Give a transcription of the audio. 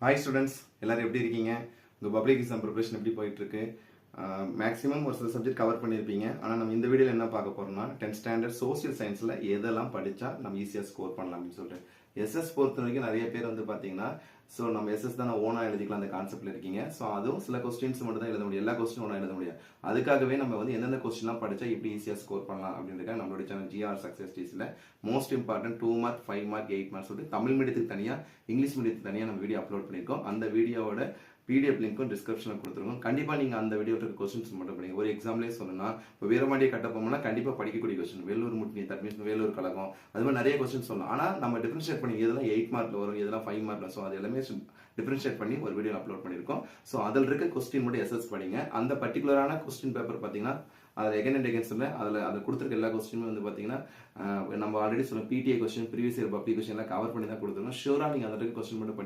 Hi students, எல்லாரும் எப்படி இருக்கீங்க? உங்கள் பப்ளிக் எக்ஸாம் ப்ரிப்பரேஷன் எப்படி போயிட்டு இருக்கு? மேக்ஸிமம் ஒரு சில சப்ஜெக்ட் கவர் பண்ணியிருப்பீங்க. ஆனால் நம்ம இந்த வீடியோவில் என்ன பார்க்க போறோம்னா 10th ஸ்டாண்டர்ட் சோசியல் சயின்ஸில் எதெல்லாம் படித்தா நம்ம ஈஸியாக ஸ்கோர் பண்ணலாம் அப்படின்னு சொல்லிட்டு. எஸ்எஸ் பொறுத்த வரைக்கும் நிறைய பேர் வந்து பார்த்தீங்கன்னா, ஸோ நம்ம எஸ்எஸ் தான் ஓனாக எழுதிக்கலாம் அந்த கான்செப்ட்ல இருக்கீங்க. ஸோ அதுவும் சில கொஸ்டின்ஸ் மட்டும் தான் எழுத முடியும், எல்லா கொஸ்டினும் ஒன்றா எழுத முடியாது. அதுக்காகவே நம்ம வந்து எந்தெந்த கொஸ்டின்லாம் படித்தா எப்படி ஈஸியாக ஸ்கோர் பண்ணலாம் அப்படின்றதுக்காக நம்மளுடைய சேனல் ஜிஆர் சக்ஸஸ் டீஸில் most important 2 mark 5 mark 8 mark சொல்லிட்டு தமிழ் மீடியத்துக்கு தனியாக இங்கிலீஷ் மீடியத்துக்கு தனியாக நம்ம வீடியோ அப்லோட் பண்ணியிருக்கோம். அந்த வீடியோவோட பிடிஎஃப் லிங்க்கும் டிஸ்கிரிப்ஷனில் கொடுத்துருக்கோம். கண்டிப்பாக நீங்கள் அந்த வீடியோ இருக்க கொஸ்டின்ஸ் மட்டும் படிங்க. ஒரு எக்ஸாம்லேயே சொல்லணும்னா, இப்போ வீரபாண்டிய கட்டபொம்மனா கண்டிப்பாக படிக்கக்கூடிய question, Vellore mutiny, that means Vellore கழகம், அது மாதிரி நிறைய கொஸ்டின் சொல்லலாம். ஆனால் நம்ம டிஃபரன்ஷியேட் பண்ணி எதெல்லாம் 8 மார்க்ல வரும், எதெல்லாம் 5 மார்க்ல, ஸோ அது எல்லாமே டிஃபரன்ஷியேட் பண்ணி ஒரு வீடியோ அப்லோட் பண்ணியிருக்கோம். ஸோ அதில் இருக்க கொஸ்டின் மட்டும் எஸ்எஸ் படிங்க. அந்த பர்டிகுலரான கொஸ்டின் பேப்பர் பார்த்தீங்கன்னா அதில் எகன் அண்ட் எகன் சொல்ல அதில் கொடுத்துருக்க எல்லா கொஸ்டினுமே வந்து பார்த்தீங்கன்னா நம்ம ஆல்ரெடி சொல்ல PTA question, previous year public question எல்லாம் கவர் பண்ணி தான் கொடுத்துருக்கோம். ஷூராக நீங்கள் அதில் இருக்க கொஸ்டின் மட்டும் படிங்க.